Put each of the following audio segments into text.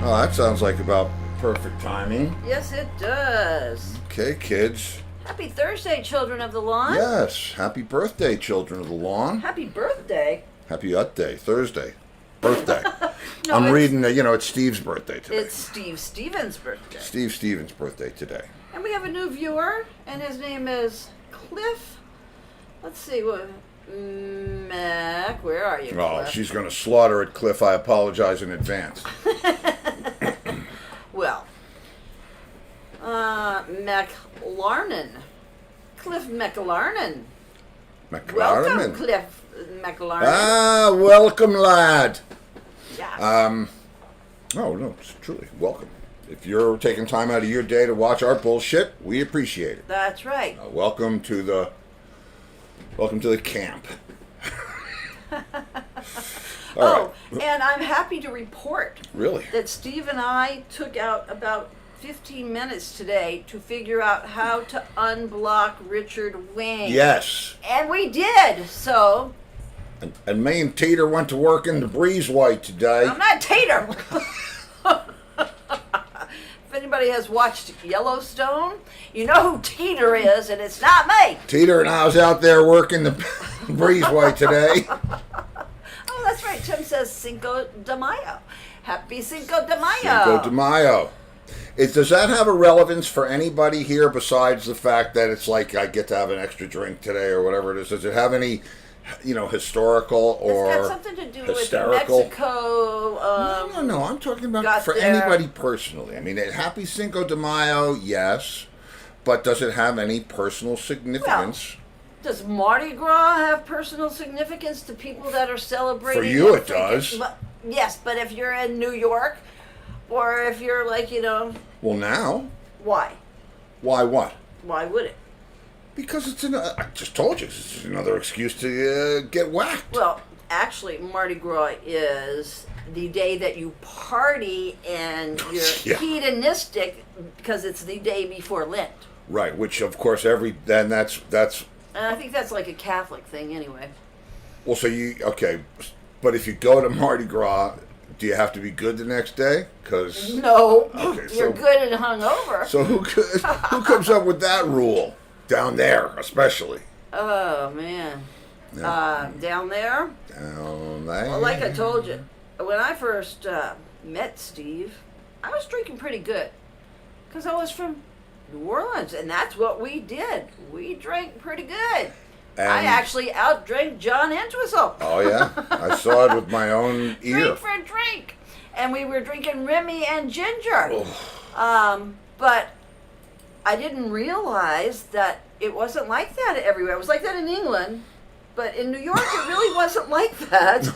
Oh, that sounds like about perfect timing. Yes, it does. Okay, kids. Happy Thursday, children of the lawn. Yes, happy birthday, children of the lawn. Happy birthday. Happy Day, Thursday. Birthday. No, I'm reading, it's Steve's birthday today. It's Steve Stevens' birthday. Steve Stevens' birthday today. And we have a new viewer, and his name is Cliff. Let's see, what... Mac, where are you, Cliff? Oh, she's going to slaughter it, Cliff. I apologize in advance. Well, McLarnon. Cliff McLarnon. Welcome, Cliff McLarnon. Ah, welcome, lad. Yeah. Oh, no, it's truly welcome. If you're taking time out of your day to watch our bullshit, we appreciate it. That's right. Welcome to the camp. All right. And I'm happy to report Really? that Steve and I took out about 15 minutes today to figure out how to unblock Richard Wayne. Yes. And we did, so... And me and Tater went to work in the breeze white today. I'm not Tater! If anybody has watched Yellowstone, you know who Tater is, and it's not me. Tater and I was out there working the breeze white today. Oh, that's right. Tim says Cinco de Mayo. Happy Cinco de Mayo. Cinco de Mayo. Does that have a relevance for anybody here besides the fact that it's like I get to have an extra drink today or whatever it is? Does it have any, historical or it's got something to do hysterical? with Mexico. No. I'm talking about for anybody personally. I mean, happy Cinco de Mayo, yes, but does it have any personal significance? Well, does Mardi Gras have personal significance to people that are celebrating? For you, it does. Yes, but if you're in New York, or if you're like, Well, now. Why? Why what? Why would it? Because I just told you, it's just another excuse to get whacked. Well, actually, Mardi Gras is the day that you party and you're hedonistic because it's the day before Lent. Right, which of course that's. And I think that's like a Catholic thing anyway. Well, but if you go to Mardi Gras, do you have to be good the next day? No, you're good and hungover. So who comes up with that rule down there, especially? Oh man, Yeah. Down there. Down there. Well, like I told you, when I first met Steve, I was drinking pretty good because I was from New Orleans, and that's what we did. We drank pretty good. And I actually outdrank John Entwistle. Oh, yeah? I saw it with my own ear. Drink for a drink. And we were drinking Remy and ginger. But I didn't realize that it wasn't like that everywhere. It was like that in England, but in New York it really wasn't like that.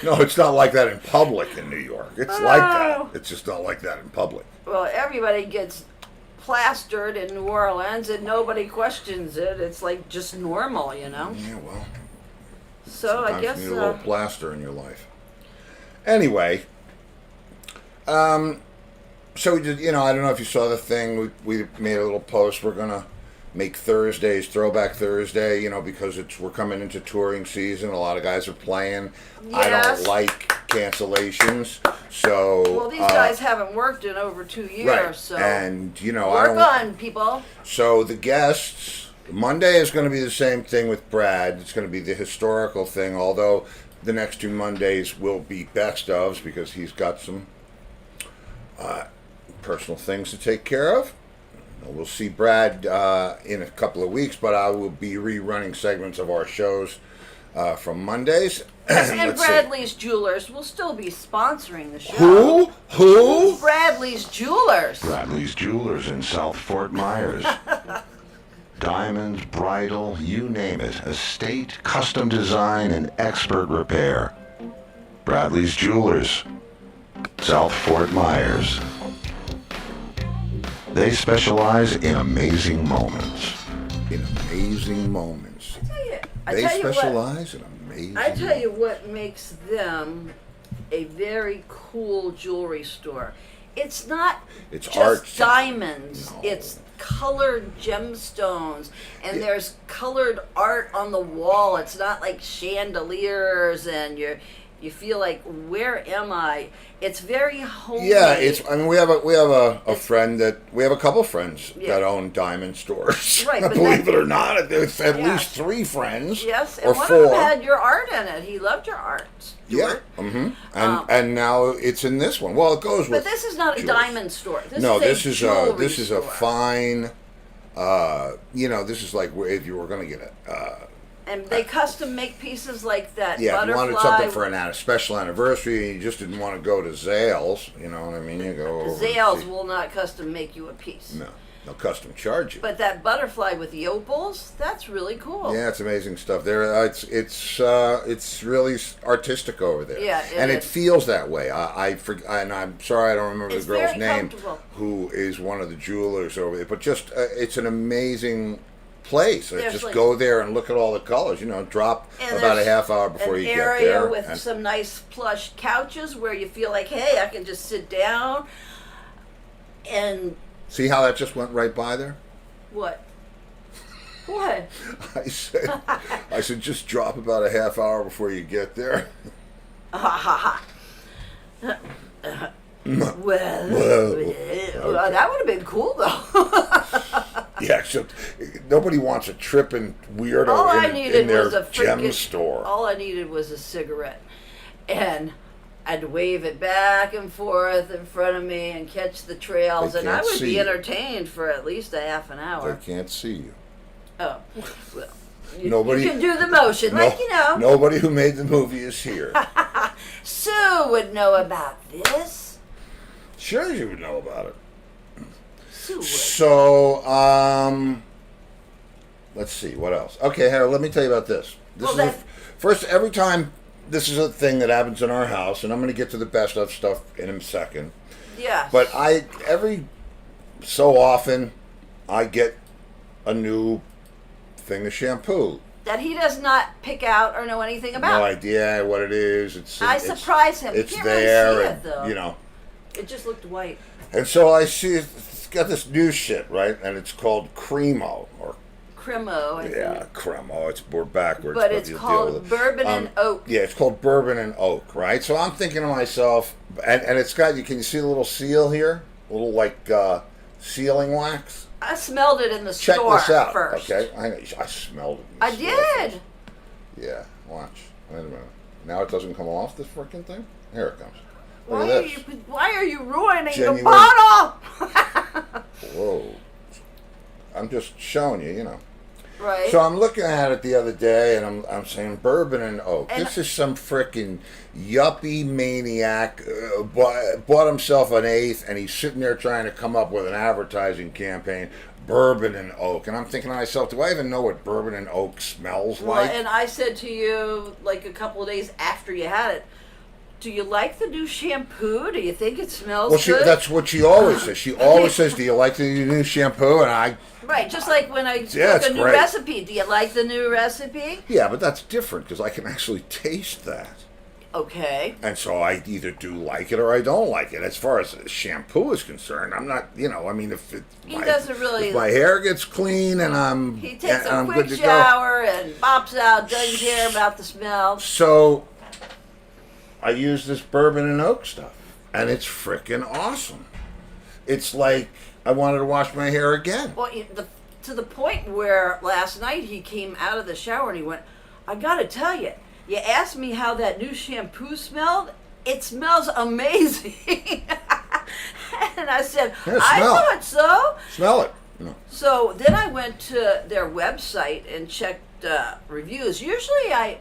No, it's not like that in public in New York. It's like that. It's just not like that in public. Well, everybody gets plastered in New Orleans and nobody questions it. It's like just normal, Yeah, well. So I guess you need a little plaster in your life. Anyway, so we did. I don't know if you saw the thing. We made a little post. We're gonna make Thursdays Throwback Thursday. Because we're coming into touring season. A lot of guys are playing. Yes. I don't like cancellations. So well, these guys haven't worked in over 2 years, right. So and work on, people. So the guests, Monday is going to be the same thing with Brad. It's going to be the historical thing, although the next 2 Mondays will be best ofs because he's got some personal things to take care of. We'll see Brad in a couple of weeks, but I will be rerunning segments of our shows from Mondays. And Bradley's Jewelers will still be sponsoring the show. Who? Bradley's Jewelers. Bradley's Jewelers in South Fort Myers. Diamonds, bridal, you name it. Estate, custom design, and expert repair. Bradley's Jewelers, South Fort Myers. They specialize in amazing moments. In amazing moments. I tell you specialize in amazing I tell you what makes them a very cool jewelry store. It's not just art. diamonds. No. It's colored gemstones, and there's colored art on the wall. It's not like chandeliers and You feel like, where am I? It's very homey. Yeah, it's. I mean, we have a It's- friend we have a couple friends Yeah. that own diamond stores. Right, but Believe that- it or not, there's at Yeah. least 3 friends. Yes, or and one 4. of them had your art in it. He loved your art. Yeah. Stuart. And now it's in this one. Well, it goes with. But this is not a jewels. diamond store. This is jewelry this is a store. fine. This is like if you were going to get it. And they custom make pieces like that. Yeah, if you butterfly. wanted something for a special anniversary and you just didn't want to go to Zales, you know what I mean? You go over. Zales will not custom make you a piece. No, they'll custom charge you. But that butterfly with the opals, that's really cool. Yeah, it's amazing stuff. There, it's really artistic over there. Yeah, and it is. feels that way. And I'm sorry I don't remember It's the girl's very name, comfortable. who is one of the jewelers over there. But just it's an amazing place. There's Just like- go there and look at all the colors. Drop And about a there's half hour before an you get area there. with and- some nice plush couches where you feel like, hey, I can just sit down. And See how that just went right by there? what? What? I said, just drop about a half hour before you get there. Well, that would have been cool though. Yeah, except nobody wants a tripping weirdo All I in needed their was a gem freaking store. All I needed was a cigarette, and I'd wave it back and forth in front of me and catch the trails, They and I can't would see be you. entertained for at least a half an They hour. can't see you. Oh, well, you, Nobody- you can do the motion, like Nobody who made the movie is here. Sue would know about this. Sure, you would know about it. Sue would. So, let's see what else. Okay, Harold, let me tell you about this. Well, This is first. Every time this is a thing that happens in our house, and I'm going to get to the best of stuff in a second. Yes. But every so often, I get a new thing of shampoo. that he does not pick out or know anything about. No idea what it is. I surprise him. You It's can't there, really see and, it, though. you know. It just looked white. And so I see it's got this new shit, right? And it's called Cremo, or Cremo, I yeah, think. Cremo. We're backwards, But it's you'll deal called with it. Bourbon and Oak. Yeah, it's called Bourbon and Oak, right? So I'm thinking to myself, and it's got you. Can you see the little seal here? A little like sealing wax. I smelled it in the Check store this out, first. okay? I smelled it. In the I store did. first. Yeah, watch. Wait a minute. Now it doesn't come off this freaking thing. Here it comes. Look Why at are this. you ruining Genuine. the bottle? Whoa. I'm just showing you, Right. So I'm looking at it the other day, and I'm saying Bourbon and Oak. And- This is some frickin' yuppie maniac bought himself an eighth, and he's sitting there trying to come up with an advertising campaign. Bourbon and Oak, and I'm thinking to myself, do I even know what Bourbon and Oak smells Well, like? and I said to you, like a couple of days after you had it, do you like the new shampoo? Do you think it smells Well, good? that's what she always says. She always says, "Do you like the new shampoo?" And Right, just like when I Yeah, cook it's a new great. recipe. Do you like the new recipe? yeah, but that's different because I can actually taste that. Okay. And so I either do like it or I don't like it. As far as shampoo is concerned, I'm not, I mean, if doesn't really- if my hair gets clean and He takes a I'm quick good to shower and bops out, doesn't care about the smell. go. So I use this Bourbon and Oak stuff, and it's freaking awesome. It's like I wanted to wash my hair again. Well, to the point where last night he came out of the shower and he went, I gotta tell you, you asked me how that new shampoo smelled. It smells amazing. And I said, Yeah, I smell. thought so. Smell it. So then I went to their website and checked reviews. Usually I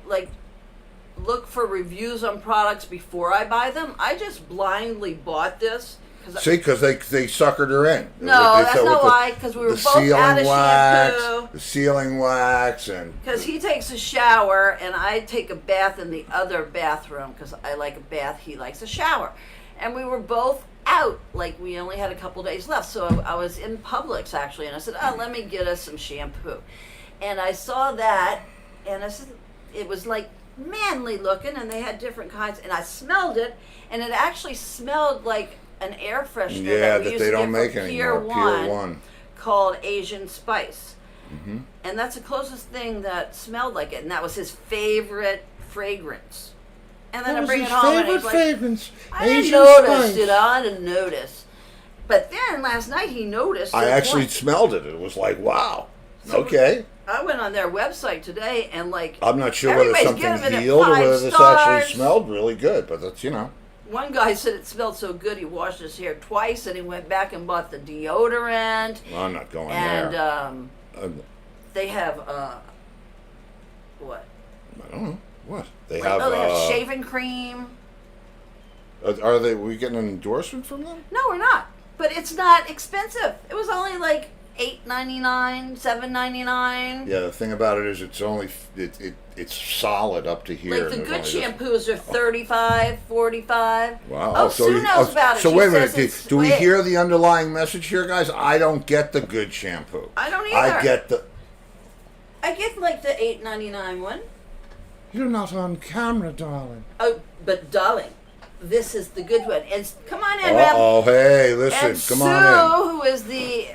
look for reviews on products before I buy them. I just blindly bought this. See, because they suckered her in. No, They that's said not with why, because we were the both sealing out of wax, shampoo. the sealing wax, and Because he takes a shower and I take a bath in the other bathroom because I like a bath, he likes a shower. And we were both out, like we only had a couple days left. So I was in Publix actually, and I said, oh, let me get us some shampoo. And I saw that, and I said, it was like manly looking, and they had different kinds. And I smelled it, and it actually smelled like an air freshener yeah, that we that used they to don't get make from anymore. Pier 1. called Asian Spice. Mm-hmm. And that's the closest thing that smelled like it. And that was his favorite fragrance. And then That I was bring his it home and favorite he's like, fragrance. I didn't Asian notice, spice. you know, I didn't notice. But then last night he noticed. I to the actually point. smelled it. It was like, wow. So Okay. I went on their website today and like I'm not sure whether everybody's something giving it healed or 5 whether this stars. actually smelled really good, but that's, you know. One guy said it smelled so good he washed his hair twice and he went back and bought the deodorant. Well, I'm not going And there. they have what? I don't know. What? They Like, have, they have shaving cream. we getting an endorsement from them? No, we're not. But it's not expensive. It was only like $8.99, $7.99. Yeah, the thing about it is it's solid up to here. Like and the there's good only shampoos are $35, $45. Wow. Oh, Sue knows about it. So She wait a says minute. it's Do we way- hear the underlying message here, guys? I don't get the good shampoo. I don't I either. get I get like the $8.99 one. You're not on camera, darling. Oh, but darling, this is the good one. And come on in, Rem. Oh, hey, listen, And come Sue, on who is the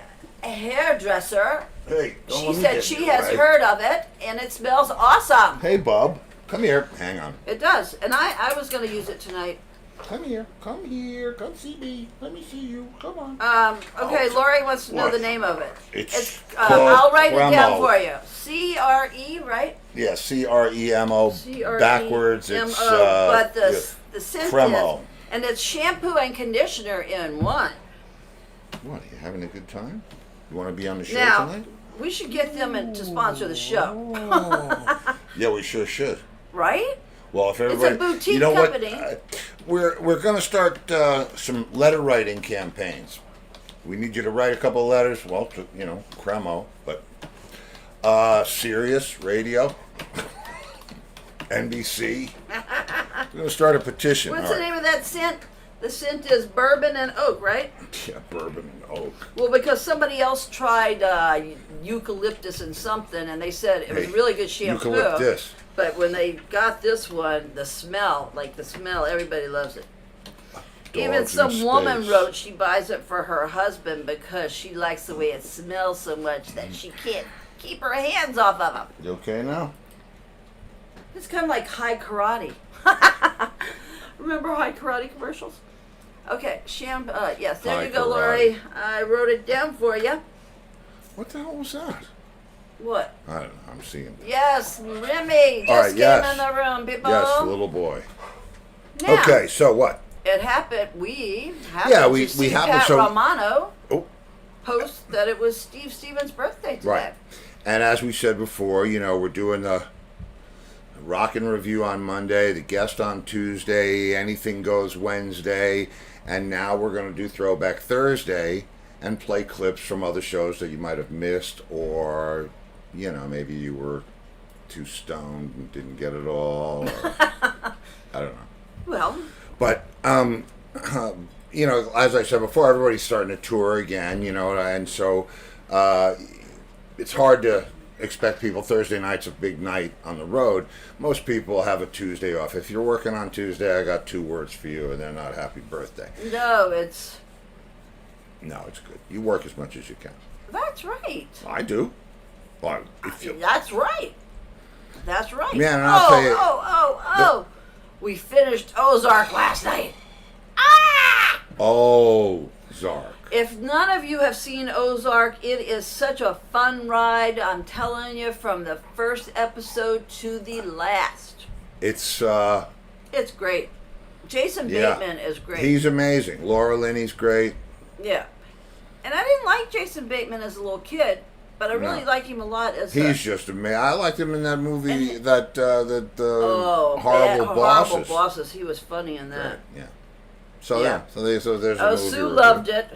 hairdresser, in. Hey, don't she let me said get she you, has right? heard of it and it smells awesome. Hey, Bub, come here. Hang on. It does. And I was going to use it tonight. Come here. Come here. Come see me. Let me see you. Come on. Okay, Oh, Lori wants to know what? the name of it. It's I'll write it down Cremo. for you. C-R-E, right? Yeah, CREMO. C-R-E-M-O. Backwards, it's but yeah, the scent Cremo. is, and it's shampoo and conditioner in one. What? Are you having a good time? You want to be on the show Now, tonight? we should get them to sponsor the show, Oh. Yeah, we sure should. right? Well, if everybody, boutique you know company. what, we're going to start some letter writing campaigns. We need you to write a couple of letters. Well, to, Cremo, but Sirius Radio, NBC. We're going to start a petition. What's All the right. name of that scent? The scent is bourbon and oak, right? Yeah, bourbon and oak. Well, because somebody else tried eucalyptus and something, and they said it was Hey, really good shampoo. eucalyptus. But when they got this one, the smell, everybody loves it. Even Dogs some in woman space. wrote she buys it for her husband because she likes the way it smells so much that she can't keep her hands off of him. You okay now? It's kind of like high karate. Remember high karate commercials? Okay, yes, there High you go, karate. Lori. I wrote it down for you. What the hell was that? What? I don't know. I'm seeing. Yes, Remy just All right, came yes. in the room, people. Yes, the little boy. Now, Okay, so what? it happened. We happened Yeah, to we see happened Pat so- Romano Oh, post that it was Steve Stevens' birthday today. right. And as we said before, we're doing the Rockin' Review on Monday, the guest on Tuesday, Anything Goes Wednesday, and now we're going to do Throwback Thursday and play clips from other shows that you might have missed, or, maybe you were too stoned and didn't get it all, or I don't know. Well, But, as I said before, everybody's starting to tour again, and so it's hard to expect people. Thursday night's a big night on the road. Most people have a Tuesday off. If you're working on Tuesday, I got 2 words for you, and they're not happy birthday. no, it's No, it's good. You work as much as you can. that's right. I do. Well, if you, That's right. That's right. Man, and I'll tell you- Oh. We finished Ozark last night. Ah! oh, Zark. If none of you have seen Ozark, it is such a fun ride. I'm telling you, from the first episode to the last. It's, It's great. Jason yeah. Bateman is great. He's amazing. Laura Linney's great. Yeah. And I didn't like Jason Bateman as a little kid, but I really No. like him a lot as He's just amazing. I liked him in that movie, And- that Horrible Bosses. Horrible Bosses. He was funny in that. Right, yeah. So Yeah. so there's a Oh, movie Sue review. loved it.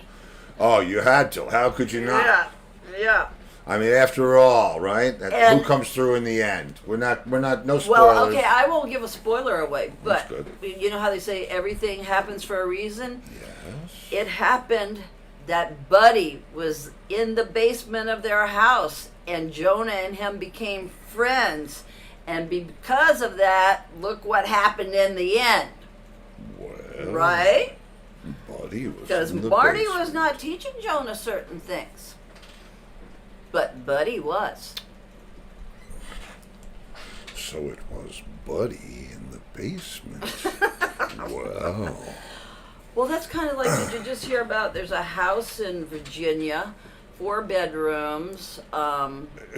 Oh, you had to. How could you not? Yeah. I mean, after all, right? And- Who comes through in the end? We're not. No spoilers. Well, okay, I won't give a spoiler away, but That's you know how they say everything happens for a reason? Yes. It happened that Buddy was in the basement of their house, and Jonah and him became friends. And because of that, look what happened in the end, Well, right? Buddy was. Because in the Marty basement. was not teaching Jonah certain things, but Buddy was. So it was Buddy in the basement. Wow. Well, that's kind of like, did you just hear about, there's a house in Virginia, 4 bedrooms,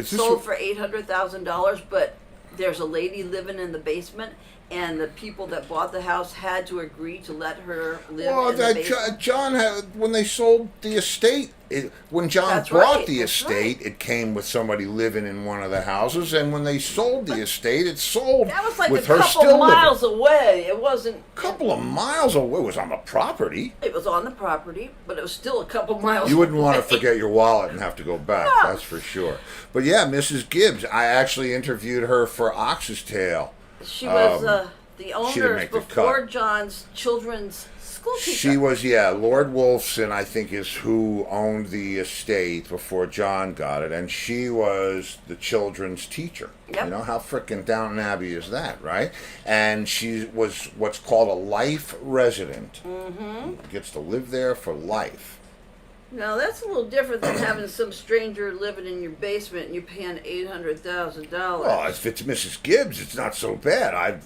sold for $800,000, but there's a lady living in the basement, and the people that bought the house had to agree to let her live in the basement. John had, when they sold the estate, when John That's bought right, the that's estate, right. it came with somebody living in one of the houses, and when they sold the estate, it sold That was like with a her couple still miles living. away. It wasn't. A couple of miles away. It was on the property. It was on the property, but it was still a couple miles. You wouldn't want to away. forget your wallet and have to go back. No. That's for sure. But yeah, Mrs. Gibbs, I actually interviewed her for Ox's Tail. She was the she didn't owner make the before cut. John's children's school teacher. She was, yeah, Lord Wolfson, I think, is who owned the estate before John got it, and she was the children's teacher. Yep. You know, how frickin' Downton Abbey is that, right? And she was what's called a life resident. Mm-hmm. Gets to live there for life. Now that's a little different than having some stranger living in your basement and you paying $800,000. Well, if it's Mrs. Gibbs, it's not so bad. I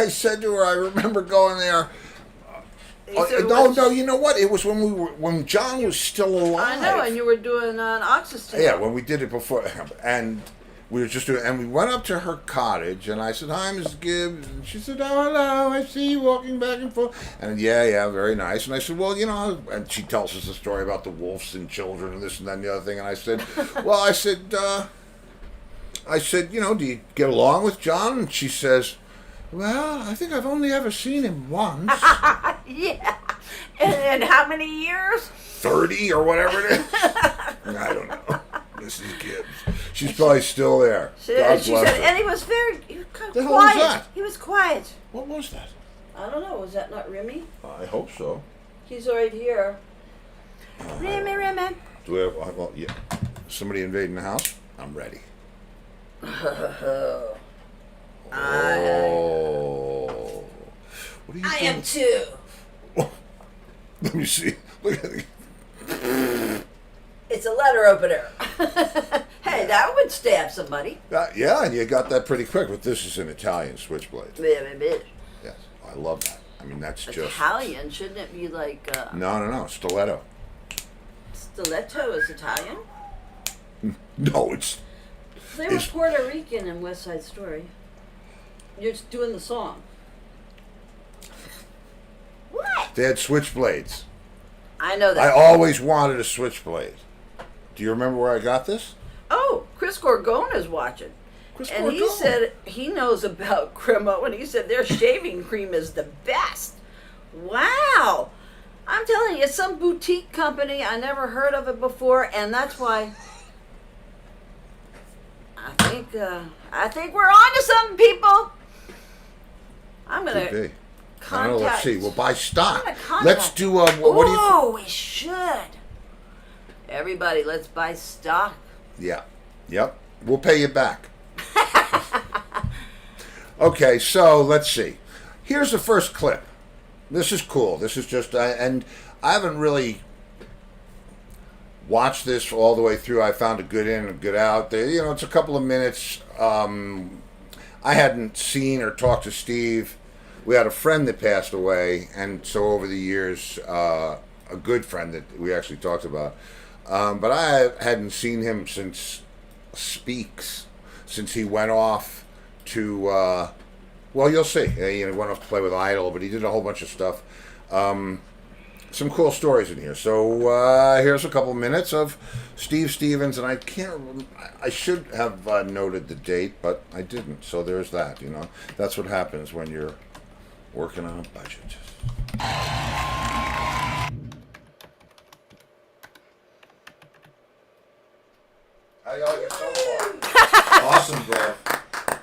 said to her, I remember going there. No, you know what? It was when John was still alive. I know, and you were doing an Ox's Tail. Yeah, when we did it before, and we were just doing, and we went up to her cottage, and I said, "Hi, Mrs. Gibbs," and she said, "Oh, hello, I see you walking back and forth," and yeah, very nice. And I said, "Well, you know," and she tells us the story about the wolves and children and this and that and the other thing, and I said, "Well, I said, you know, do you get along with John?" And she says, "Well, I think I've only ever seen him once." Yeah. And how many years? 30 or whatever it is. I don't know. Mrs. Gibbs. She's probably still there. She God said, bless her. and he was very kind of The hell quiet. was that? He was quiet. What was that? I don't know. Was that not Remy? I hope so. He's right here. Remy. Do we have, well, yeah. Somebody invading the house? I'm ready. Oh. What are you I doing? am too. Let me see. Look at it. It's a letter opener. Hey, that would stab somebody. Yeah, and you got that pretty quick, but this is an Italian switchblade. Yes, I love that. I mean, that's just... Italian, shouldn't it be like... No, stiletto. Stiletto is Italian? No, it's... They were Puerto Rican in West Side Story. You're just doing the song. What? They had switchblades. I know that. I always wanted a switchblade. Do you remember where I got this? Oh, Chris Gorgona's watching. And he said he knows about Cremo, and he said their shaving cream is the best. Wow. I'm telling you, it's some boutique company. I never heard of it before, and that's why I think we're on to something, people. I'm going to contact... I don't know, let's see. We'll buy stock. Let's do what do you... Oh, we should. Everybody, let's buy stock. Yeah. Yep. We'll pay you back. Okay, so let's see. Here's the first clip. This is cool. This is just... and I haven't really watched this all the way through. I found a good in and a good out. You know, it's a couple of minutes. I hadn't seen or talked to Steve. We had a friend that passed away, and so over the years, a good friend that we actually talked about. But I hadn't seen him since Speaks, since he went off to, well, you'll see. He went off to play with Idol, but he did a whole bunch of stuff. Some cool stories in here. So here's a couple minutes of Steve Stevens, and I should have noted the date, but I didn't. So there's that, you know. That's what happens when you're working on a budget. How y'all get so far? Awesome, bro.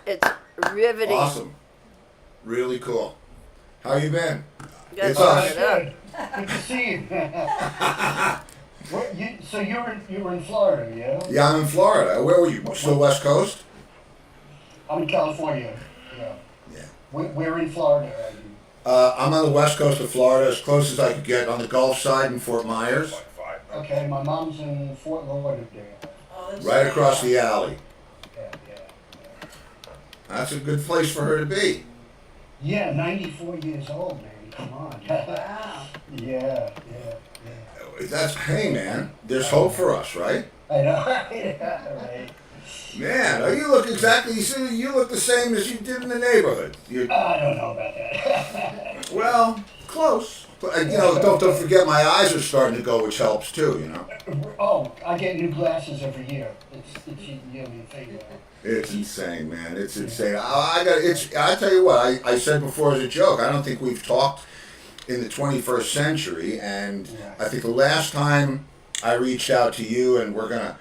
It's riveting. Awesome. Really cool. How you been? Good. It's us. Good. Good to see you. So you were in Florida, yeah? Yeah, I'm in Florida. Where were you? Still West Coast? I'm in California. Yeah. Yeah. Where in Florida are you? I'm on the west coast of Florida, as close as I could get, on the Gulf side in Fort Myers. Okay, my mom's in Fort Lauderdale. Oh, that's Right nice. across the alley. Yeah. That's a good place for her to be. Yeah, 94 years old, man. Come on. Wow. Yeah. That's, hey man, there's hope for us, right? I know. Yeah, right. Man, you look exactly, you look the same as you did in the neighborhood. I don't know about that. Well, close. But, don't forget my eyes are starting to go, which helps too, Oh, I get new glasses every year. It's a yearly thing. It's insane, man. It's insane. I tell you what, I said before as a joke, I don't think we've talked in the 21st century, and I think the last time I reached out to you, and the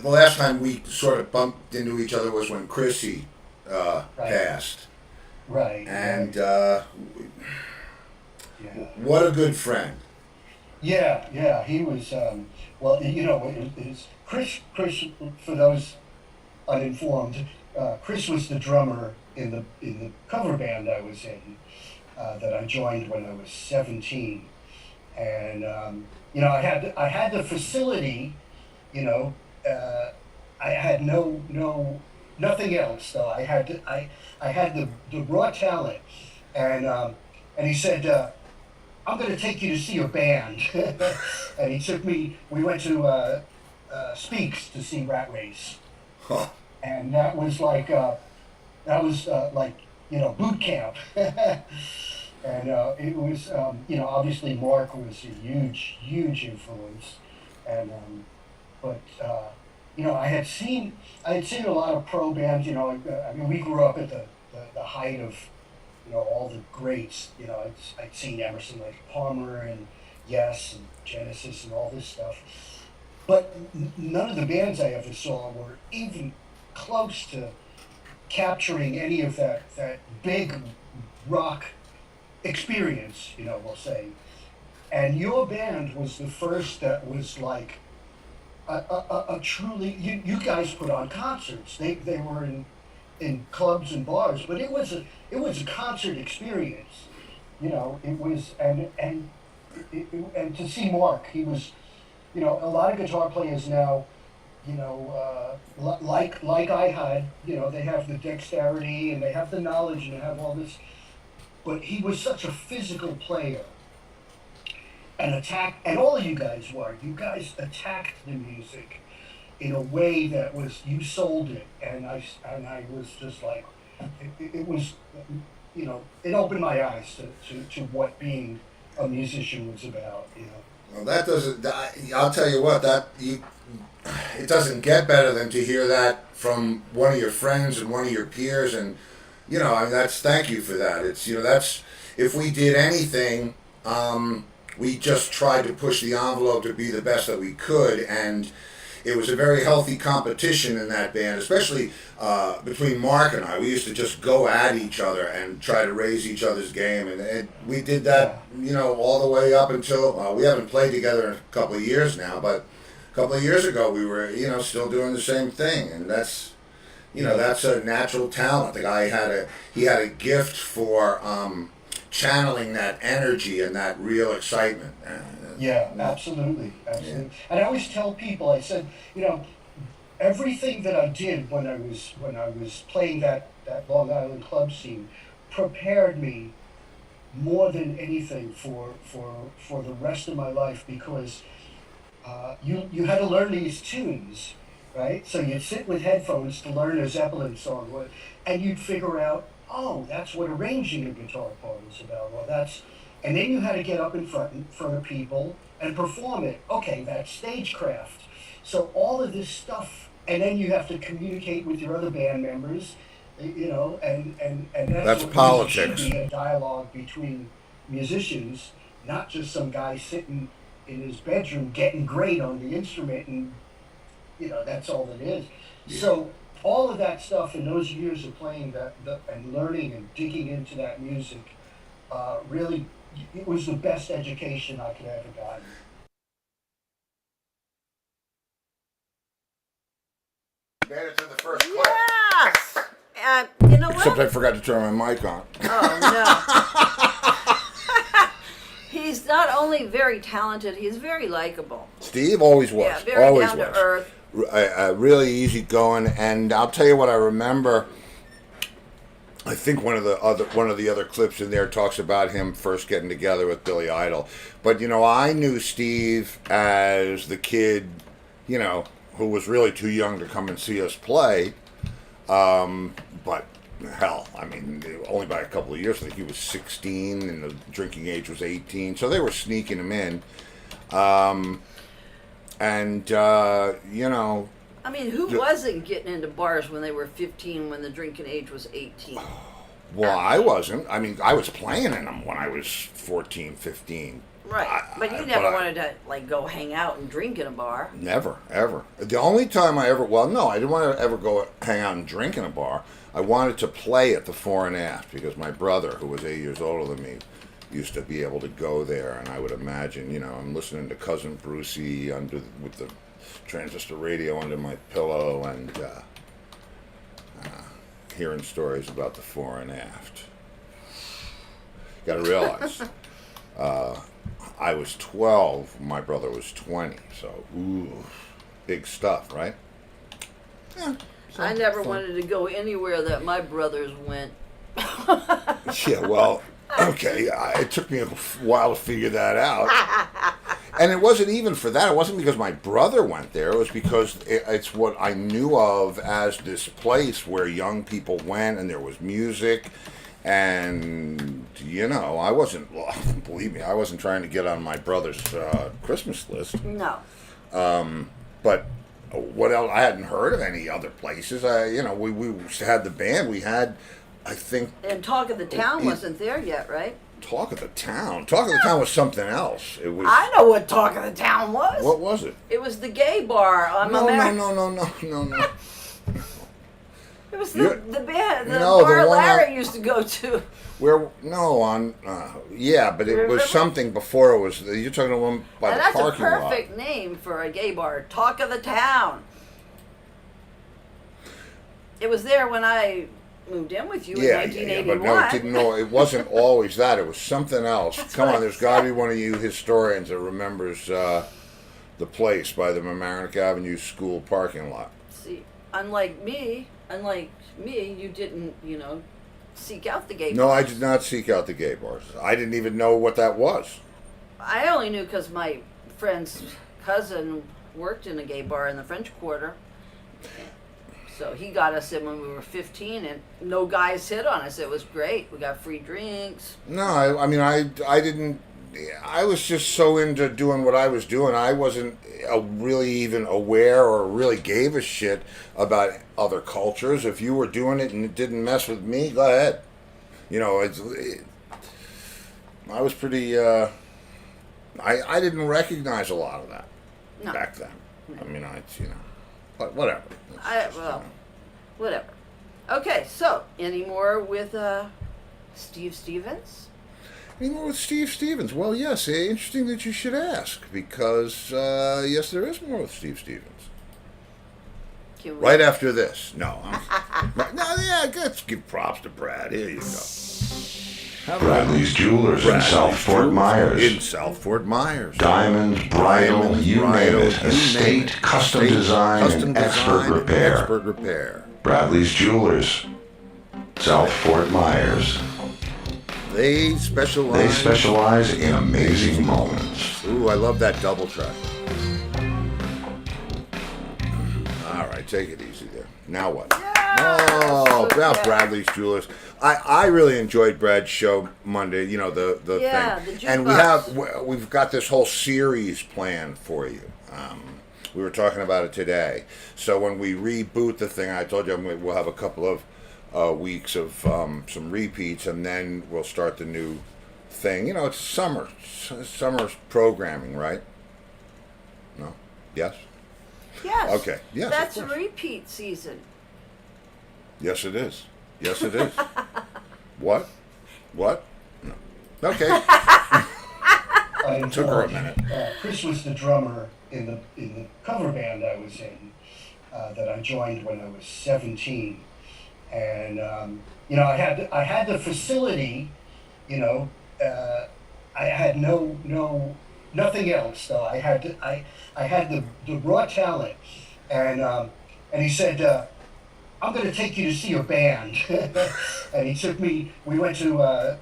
last time we sort of bumped into each other was when Chrissy passed. Right. And Yeah. what a good friend. Yeah, he was, well, it's Chris, for those uninformed, Chris was the drummer in the cover band I was in, that I joined when I was 17. And, I had the facility, I had nothing else though. I had the raw talent, and he said, I'm going to take you to see a band. And he took me, we went to Speaks to see Rat Race. Huh. And that was like boot camp. And it was, obviously Mark was a huge influence. And, I had seen a lot of pro bands, we grew up at the height of, all the greats. I'd seen Emerson, Lake Palmer, and Yes, and Genesis, and all this stuff. But none of the bands I ever saw were even close to capturing any of that big rock experience, we'll say. And your band was the first that was like a truly, you guys put on concerts. They were in clubs and bars, but it was a concert experience. It was, and to see Mark, he was, a lot of guitar players now, like I had, they have the dexterity and they have the knowledge and they have all this, but he was such a physical player and and all of you guys attacked the music in a way that was, you sold it, and I was just like, it was, it opened my eyes to what being a musician was about, Well, that doesn't, I'll tell you what, it doesn't get better than to hear that from one of your friends and one of your peers, and, thank you for that. It's, that's, if we did anything, we just tried to push the envelope to be the best that we could, and it was a very healthy competition in that band, especially between Mark and I. We used to just go at each other and try to raise each other's game, and we did that, all the way up until, we haven't played together in a couple of years now, but a couple of years ago we were, still doing the same thing, and that's, that's a natural talent. The guy had a gift for channeling that energy and that real excitement. Yeah, absolutely. Yeah. And I always tell people, I said, everything that I did when I was playing that Long Island club scene prepared me more than anything for the rest of my life, because you had to learn these tunes, right? So you'd sit with headphones to learn a Zeppelin song, and you'd figure out, oh, that's what arranging a guitar part is about. Well, and then you had to get up in front of people and perform it. Okay, that's stagecraft. So all of this stuff, and then you have to communicate with your other band members, and that's what politics. Should be a dialogue between musicians, not just some guy sitting in his bedroom getting great on the instrument, and that's all it is. Yeah. So all of that stuff in those years of playing and learning and digging into that music, really, it was the best education I could have ever gotten. Made it to the first clip. Yes! You know what? Except I forgot to turn my mic on. Oh, no. He's not only very talented, he's very likable. Steve always was. Yeah, very always down was. to earth. Really easygoing, and I'll tell you what I remember I think one of the other clips in there talks about him first getting together with Billy Idol. But I knew Steve as the kid, who was really too young to come and see us play. But hell, I mean, only by a couple of years. I think he was 16 and the drinking age was 18. So they were sneaking him in. I mean, who wasn't getting into bars when they were 15 when the drinking age was 18? Well, I wasn't. I mean, I was playing in them when I was 14, 15. Right, but you never wanted to go hang out and drink in a bar. Never, ever. The only time I didn't want to ever go hang out and drink in a bar. I wanted to play at the fore and aft because my brother, who was 8 years older than me, used to be able to go there, and I would imagine, I'm listening to Cousin Brucey with the transistor radio under my pillow and hearing stories about the fore and aft. You got to realize, I was 12, my brother was 20, so big stuff, right? Yeah. I never wanted to go anywhere that my brothers went. Yeah, well, okay. It took me a while to figure that out. And it wasn't even for that. It wasn't because my brother went there. It was because it's what I knew of as this place where young people went and there was music. And, I wasn't, believe me, I wasn't trying to get on my brother's Christmas list. No. But what else? I hadn't heard of any other places. We had the band. We had, I think... And Talk of the Town wasn't there yet, right? Talk of the Town? Talk of the Town was something else. It was. I know what Talk of the Town was. What was it? It was the gay bar on No. It was the band, the No, the bar one Larry used to go to. But it was something before it was. You're talking about one by the parking lot. That's a perfect name for a gay bar. Talk of the Town. It was there when I moved in with you in 1981. But it wasn't always that. It was something else. Come on, there's got to be one of you historians that remembers the place by the Mamaroneck Avenue School parking lot. See, unlike me, you didn't, seek out the gay bars. No, I did not seek out the gay bars. I didn't even know what that was. I only knew because my friend's cousin worked in a gay bar in the French Quarter. So he got us in when we were 15, and no guys hit on us. It was great. We got free drinks. No, I didn't. I was just so into doing what I was doing. I wasn't really even aware or really gave a shit about other cultures. If you were doing it and it didn't mess with me, go ahead. I was pretty. I didn't recognize a lot of that back then. No. I mean, but whatever. Whatever. Okay, so any more with Steve Stevens? Any more with Steve Stevens? Well, yes. Interesting that you should ask, because yes, there is more with Steve Stevens. Right after this. No. Let's give props to Brad. Here you go. Bradley's Jewelers in South Fort Myers. In South Fort Myers. Diamonds, bridal, you name it. Estate, custom design, and expert repair. Bradley's Jewelers, South Fort Myers. They specialize in amazing moments. Ooh, I love that double track. All right, take it easy there. Now what? Yeah, about Bradley's Jewelers. I really enjoyed Brad's show Monday. The thing, the and we've got this whole series planned for you. We were talking about it today. So when we reboot the thing, I told you we'll have a couple of weeks of some repeats, and then we'll start the new thing. It's summer programming, right? No? Yes? Yes. Okay. Yes. That's repeat season. Yes, it is. Yes, it is. What? No. Okay. Took her a minute. Chris was the drummer in the cover band I was in that I joined when I was 17, and I had the facility, I had nothing else though. I had the raw talent, and he said, I'm going to take you to see a band. And he took me, we went to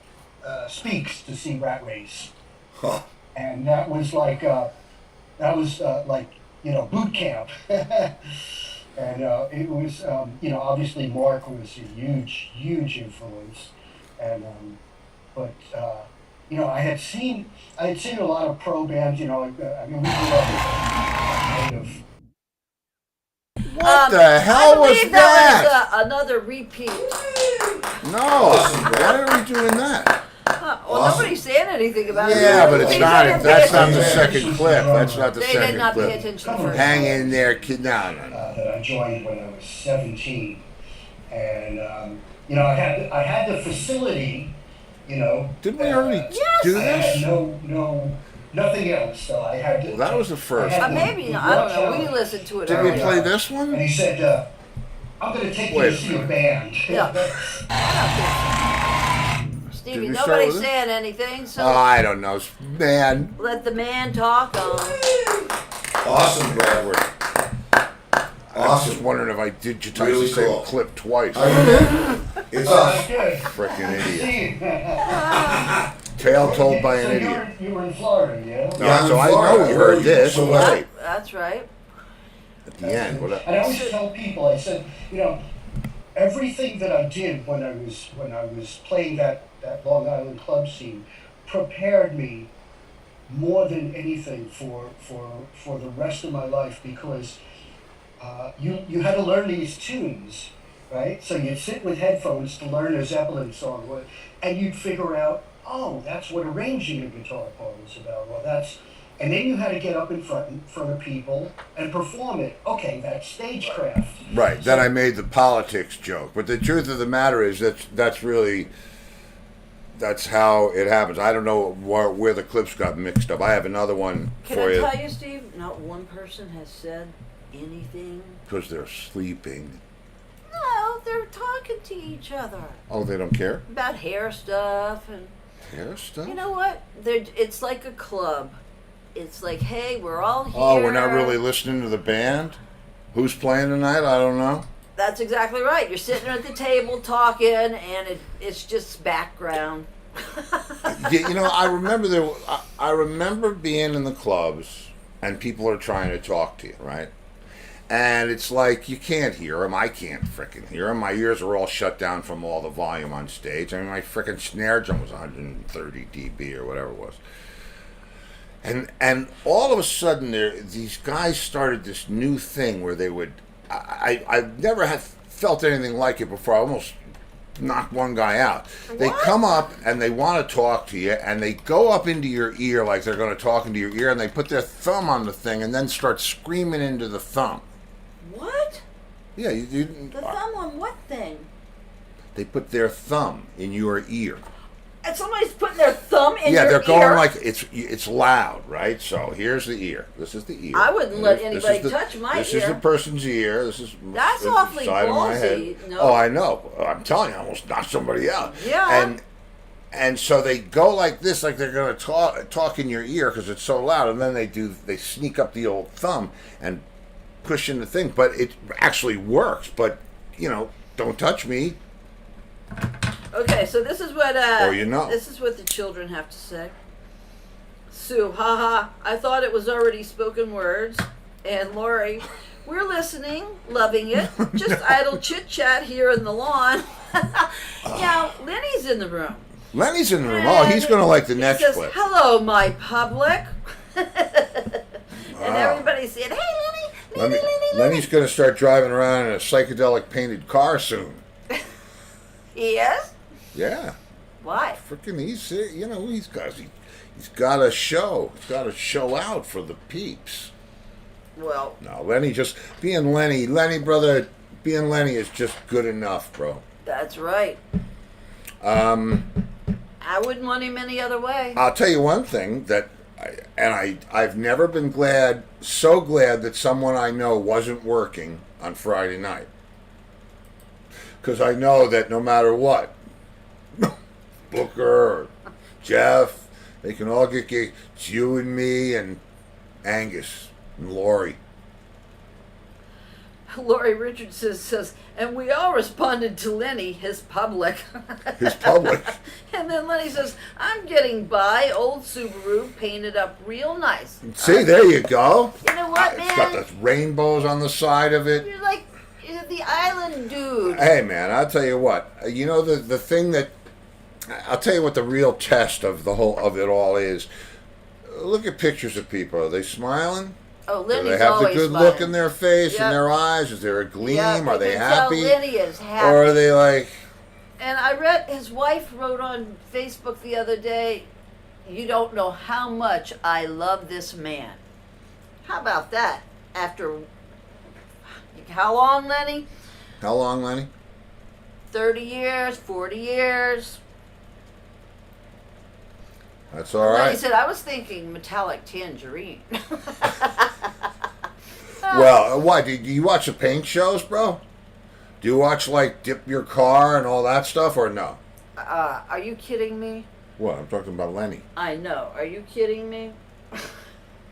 Speaks to see Rat Race. Huh. And that was like, boot camp. And it was, obviously Mark was a huge, huge influence. And, I had seen a lot of pro bands, we grew up kind of. What the hell I believe was that? was another repeat. No, why are we doing that? Well, nobody's saying anything about it. Yeah, but it's They not. didn't That's pay not the attention. second clip. That's not the They second did not pay clip. attention to the first Hang one. in there, kid. No. That I joined when I was 17, and I had the facility, Didn't we already Yes. do I had this? nothing else. So I had to. Well, that was the first I had one. Maybe, I don't know. We listened to it Did we earlier. play this And one? he said, "I'm going to take you Wait to a see a band." Stevie, Did we start nobody's with it? saying anything, so I don't know, man. let the man talk on. Awesome, Brad. I was just Awesome. wondering if I digitized Really the same cool. clip twice. It's Good. Frickin' idiot. See, Tale told by so an idiot. you were in Florida, yeah? No, Yeah, I'm so in I Florida. know we heard this. So Right. That's right. At the end. What And I always tell people, I said, everything that I did when I was playing that Long Island club scene prepared me more than anything for the rest of my life, because you had to learn these tunes, right? So you'd sit with headphones to learn a Zeppelin song, and you'd figure out, oh, that's what arranging a guitar part is about. Well, and then you had to get up in front of people and perform it. Okay, that's stagecraft. Right. Then I made the politics joke. But the truth of the matter is that's how it happens. I don't know where the clips got mixed up. I have another one Can for I you tell you, Steve? Not one person has said anything. because they're sleeping. No, they're talking to each other Oh, they don't care? about hair stuff and. Hair stuff? You know what? It's like a club. It's like, hey, we're all here. Oh, we're not really listening to the band? Who's playing tonight? I don't know. That's exactly right. You're sitting at the table talking, and it's just background. I remember being in the clubs and people are trying to talk to you, right? And it's like you can't hear them. I can't frickin' hear them. My ears are all shut down from all the volume on stage. I mean, my frickin' snare drum was 130 dB or whatever it was. And all of a sudden, these guys started this new thing where they would. I've never felt anything like it before. I almost knocked one guy out. They What? come up and they want to talk to you, and they go up into your ear like they're going to talk into your ear, and they put their thumb on the thing and then start screaming into the thumb. What? Yeah, The thumb on what thing? they put their thumb in your ear. And somebody's putting their thumb in Yeah, your they're going ear? like it's loud, right? So here's the ear. This is the ear. I wouldn't let This is anybody the- touch my This is ear. the person's ear. This is That's the awfully side of my ballsy, head. no? Oh, I know. I'm telling you, I almost knocked somebody out. Yeah. And so they go like this, like they're going to talk in your ear because it's so loud, and then they sneak up the old thumb and push in the thing, but it actually works. But don't touch me. Okay, so this is what this is what the children have to say. Sue, haha, I thought it was already spoken words. And Lori, we're listening, loving it. Just idle chit chat here in the lawn. Now, Lenny's in the room. Lenny's in the room. Oh, he's going to like the He next says, clip. hello, my public. And Wow. everybody said, hey, Lenny. Lenny's going to start driving around in a psychedelic painted car soon. Yes? Yeah. Why? Freaking, he's got a show. He's got a show out for the peeps. Well, No, Lenny just being Lenny, brother, being Lenny is just good enough, bro. that's right. I wouldn't want him any other way. I'll tell you one thing I've never been so glad that someone I know wasn't working on Friday night. Because I know that no matter what, Booker, or Jeff, they can all get gigs. It's you and me and Angus and Lori. Lori Richardson says, and we all responded to Lenny, his public. His public. And then Lenny says, I'm getting by, old Subaru, painted up real nice. See, there you go. You know what, It's got man? the rainbows on the side of it. You're like the island dude. Hey, man, I'll tell you what. You know the thing that I'll tell you what the real test of the whole of it all is. Look at pictures of people. Are they smiling? Oh, Do Lenny's they have the always good smiling. look in their face, Yep. in their eyes? Is there a gleam? Yeah, Are they can happy? Tell Lenny is happy. Or are they like, And I read his wife wrote on Facebook the other day, you don't know how much I love this man. How about that? After how long, Lenny? how long, Lenny? 30 years, 40 years. That's all Lenny right. said, I was thinking metallic tangerine. Well, why? Do you watch the paint shows, bro? Do you watch, like, Dip Your Car and all that stuff, or no? Are you kidding me? What? I'm talking about Lenny. I know. Are you kidding me?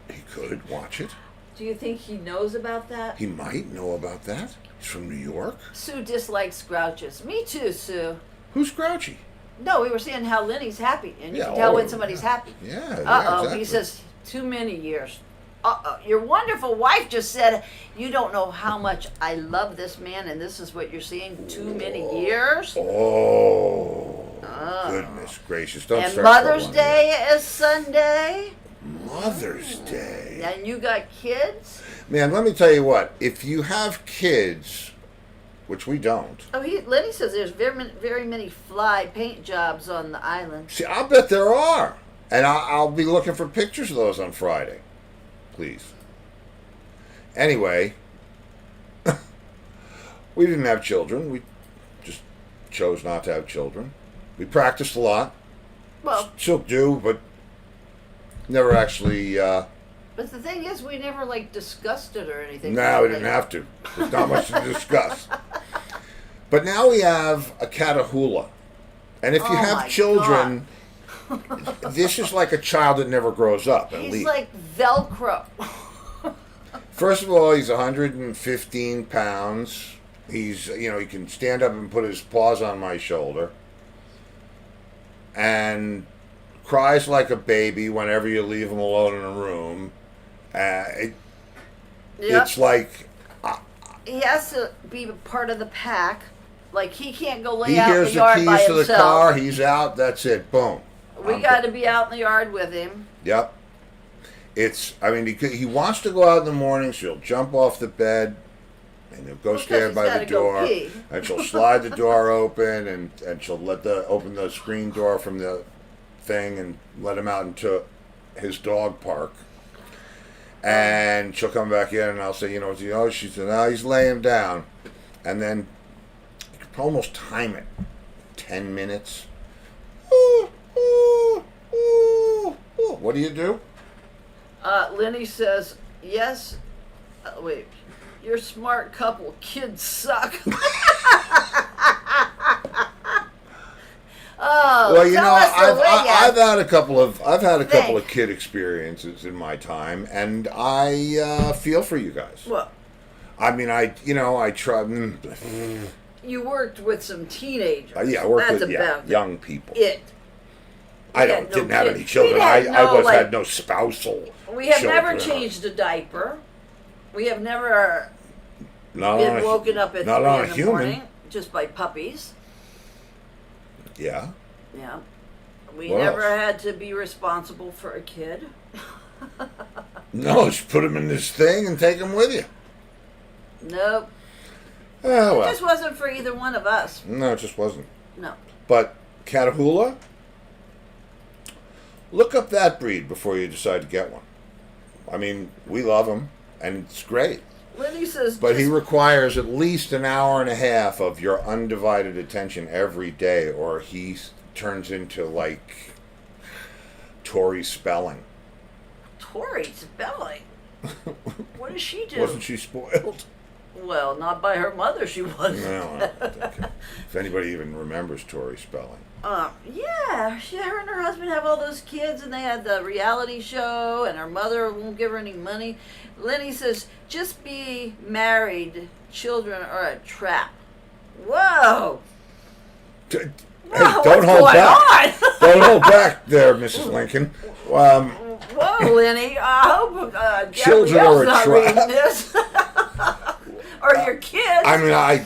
He could watch it. Do you think he knows about that? He might know about that. He's from New York. Sue dislikes grouches. Me too, Sue. Who's grouchy? No, we were saying how Lenny's happy, and you Yeah, can tell oh, when somebody's happy. Yeah, Uh-oh, exactly. he says, too many years. Uh-oh, your wonderful wife just said, you don't know how much I love this man, and this is what you're seeing, too many years? Oh, goodness gracious. Don't And start Mother's trouble on Day is Sunday, me. Mother's Day. and you got kids? Man, let me tell you what. If you have kids, which we don't. Oh, Lenny says there's very many fly paint jobs on the island. See, I'll bet there are. And I'll be looking for pictures of those on Friday. Please. Anyway, we didn't have children. We just chose not to have children. We practiced a lot. Well, Still do, but never actually... but the thing is, we never, discussed it or anything. No, we didn't have to. There's not much to discuss. But now we have a Catahoula. And if you Oh have my children, this is like a child that never grows up, at He's least. like Velcro. First of all, he's 115 pounds. He's, he can stand up and put his paws on my shoulder. And cries like a baby whenever you leave him alone in a room. Yep. It's like... He has to be a part of the pack. Like, he can't go lay He out in hears the the yard by keys to the himself. car, he's out, that's it, boom. We got to be out in the yard with him. Yep. He wants to go out in the morning, she'll jump off the bed, and he'll go Because stand he's by gotta the go door, pee. and she'll slide the door open, and she'll open the screen door from the thing and let him out into his dog park. And she'll come back in, and I'll say, she said, no, he's laying down. And then you can almost time it. 10 minutes. Ooh, ooh, ooh, ooh. What do you do? Lenny says, yes. Wait. You're a smart couple. Kids suck. Oh, Well, tell us the way I've had a couple of Think. kid experiences in my time, and I feel for you guys. Well, I try. you worked with some teenagers. I worked That's with about young people. it. I had no didn't have kids. any children. We had had no spousal. We have never children. changed a diaper. We have never Not on been a- woken up at not 3 on in a the human. morning just by puppies. Yeah. Yeah. We What never else? had to be responsible for a kid. No, just put him in this thing and take him with you. Nope. Oh, It well. just wasn't for either one of us. No, it just wasn't. No. But Catahoula, look up that breed before you decide to get one. We love him, and it's great. Lenny says, But he just- requires at least an hour and a half of your undivided attention every day, or he turns into, Tori Spelling. Tori Spelling. What does she do? Wasn't she spoiled? Well, not by her mother, she wasn't. No, I don't think. If anybody even remembers Tori Spelling. Yeah, her and her husband have all those kids, and they had the reality show, and her mother won't give her any money. Lenny says, just be married children are a trap. Whoa! Hey, Whoa, don't what's hold going back. on? Don't hold back there, Mrs. Lincoln. Whoa, Lenny! I hope Children Gabrielle's are a not trap. reading this, or your kids. I mean,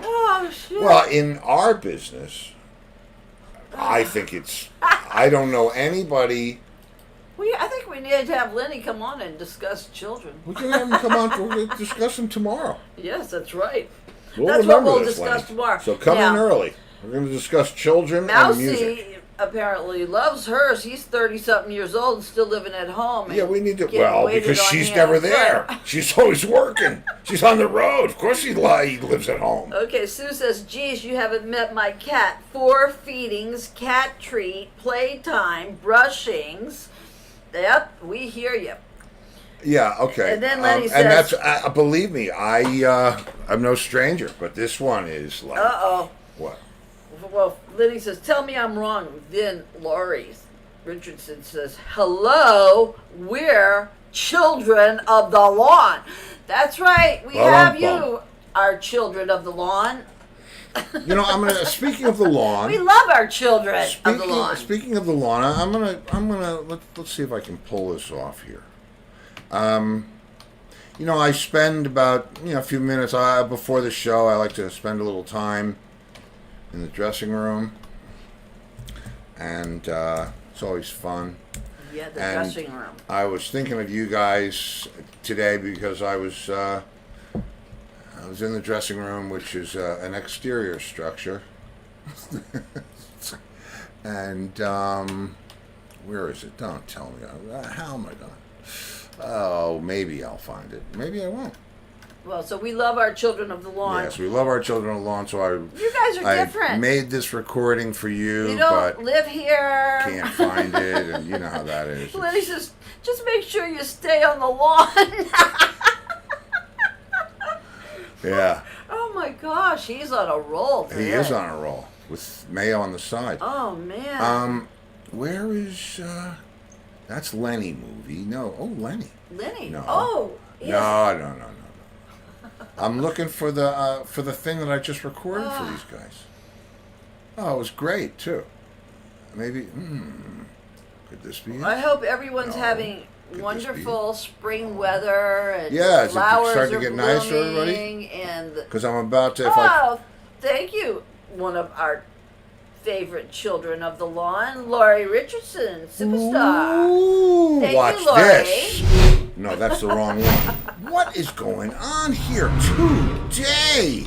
Oh shit! well, in our business, I think it's. I don't know anybody. I think we need to have Lenny come on and discuss children. We can have him come on. We're going to discuss them tomorrow. Yes, that's right. We'll That's what remember we'll this, discuss Lenny. tomorrow. So come Now, in early. We're going to discuss children and music. Mousy apparently loves hers. He's 30-something years old and still living at home. Yeah, we need to. getting Well, waited because on she's him. never there. She's always working. She's on the road. Of course, he lives at home. Okay, Sue says, geez, you haven't met my cat. 4 feedings, cat treat, playtime, brushings. Yep, we hear you. Yeah. Okay. And then Lenny and says- that's believe me, I'm no stranger, but this one is like Uh-oh. what? Well, Lenny says, tell me I'm wrong. Then Laurie Richardson says, hello, we're children of the lawn. That's right, we have you, our children of the lawn. You know, I'm gonna. Speaking of the lawn, We love our children of the lawn. Speaking of the lawn, I'm gonna let's see if I can pull this off here. You know, I spend about a few minutes before the show. I like to spend a little time in the dressing room, and it's always fun. Yeah, the And dressing room. I was thinking of you guys today because I was in the dressing room, which is an exterior structure. And where is it? Don't tell me. How am I going to? Oh, maybe I'll find it. Maybe I won't. Well, so we love our children of the lawn. Yes, we love our children of the lawn, so You guys are I different. made this recording for you, You but don't live here. can't find it, and you know how that is. Lenny says, just make sure you stay on the lawn. Yeah, Oh my gosh, he's on a roll today. he is on a roll with mayo on the side. Oh man. Where is that's Lenny movie? No, oh Lenny. Lenny. No. Oh. Yes. No. I'm looking for the thing that I just recorded for these guys. Oh, it was great too. Maybe. Could this be it? I hope everyone's No. having Could this wonderful spring weather and Yeah, is it flowers starting to are get nice for everybody? blooming and Because I'm about to. If I, oh, thank you, one of our favorite children of the lawn, Laurie Richardson, superstar. Ooh, Thank you, watch Laurie. this. No, that's the wrong one. What is going on here today?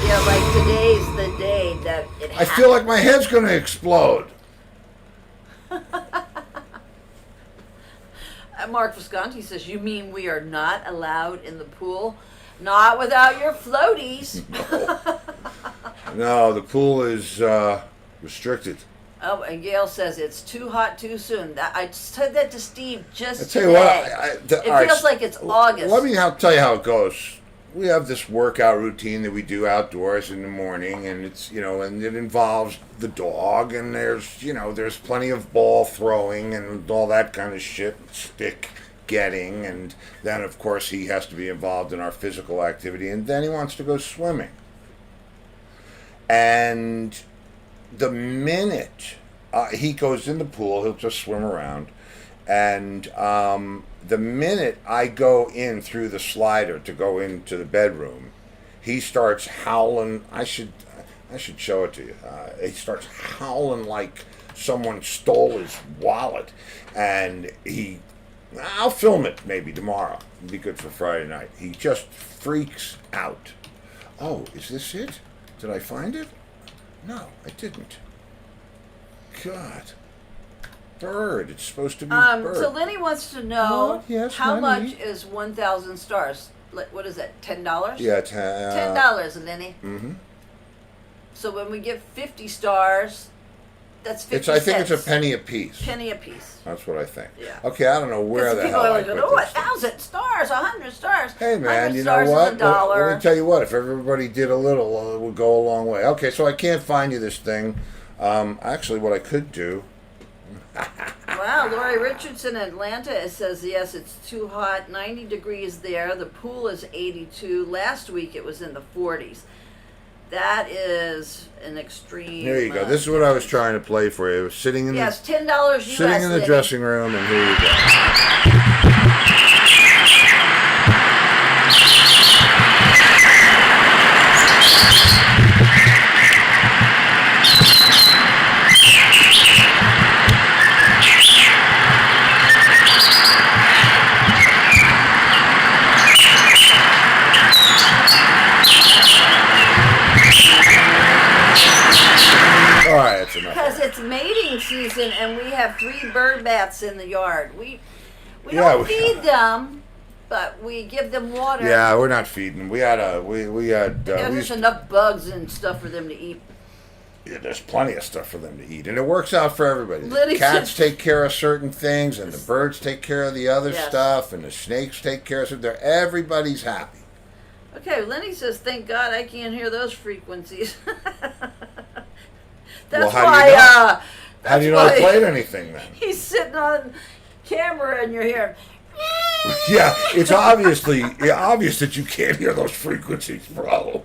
Yeah, like today's the day that it I happened. feel like my head's going to explode. Mark Visconti says, you mean we are not allowed in the pool? Not without your floaties. No, the pool is restricted. Oh, and Gail says it's too hot too soon. I said that to Steve just I tell you today. what, It all right, feels like it's August. Let me tell you how it goes. We have this workout routine that we do outdoors in the morning, and it's and it involves the dog, and there's plenty of ball throwing and all that kind of shit, stick getting, and then of course he has to be involved in our physical activity, and then he wants to go swimming. And the minute he goes in the pool, he'll just swim around. And the minute I go in through the slider to go into the bedroom, he starts howling. I should show it to you. He starts howling like someone stole his wallet. And I'll film it maybe tomorrow. It'll be good for Friday night. He just freaks out. Oh, is this it? Did I find it? No, I didn't. God. Bird. It's supposed to be bird. So Lenny wants to know Yes, how Lenny. much is 1,000 stars? What is that? $10? Yeah, $10, Lenny. Mm-hmm. So when we give 50 stars, that's 50 I think cents. it's a penny a piece. Penny a piece. That's what I think. Yeah. Okay, I don't know where Because the people hell are I like, put oh, this. 1,000 stars, 100 stars. Hey man, 100 you know stars what? is $1. Let me tell you what. If everybody did a little, it would go a long way. Okay, so I can't find you this thing. Actually, what I could do. What? Wow, Lori Richardson in Atlanta says, yes, it's too hot. 90 degrees there. The pool is 82. Last week it was in the 40s. That is an extreme. There you go. This is what I was trying to play for you. It was sitting in Yes, the $10 US. sitting in the Liddy. dressing room, and here you go. All right, that's enough. Because it's mating season and we have 3 bird bats in the yard. We Yeah, don't we- feed them, but we give them water. Yeah, we're not feeding them. We had There's just enough bugs and stuff for them to eat. yeah, there's plenty of stuff for them to eat, and it works out for everybody. The Liddy cats said- take care of certain things, and the birds take care of the other Yes. stuff, and the snakes take care of something. Everybody's happy. Okay, Lenny says, thank God I can't hear those frequencies. That's how do you why, know? How do you know I why played anything then? He's sitting on camera and you're hearing. Yeah, it's obvious that you can't hear those frequencies, bro.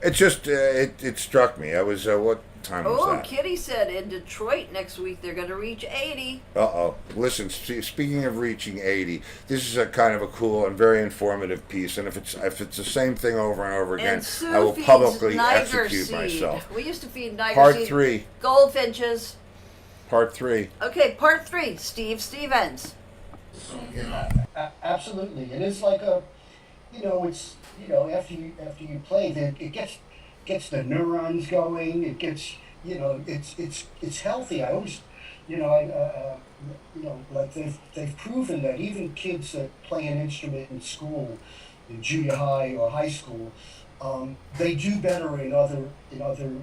It struck me. I was what time was Oh, that? Kitty said in Detroit next week they're going to reach 80. Uh-oh. Listen, speaking of reaching 80, this is a kind of a cool and very informative piece, and if it's the same thing over and over again, And Sue I will feeds publicly Niger execute seed. myself. We used to feed Niger Part seed. 3. Goldfinches. Part 3. Okay, part 3. Steve Stevens. Absolutely, it is like a, it's after you play, that it gets the neurons going. It gets it's healthy. I always, like they've proven that even kids that play an instrument in school, in junior high or high school, they do better in other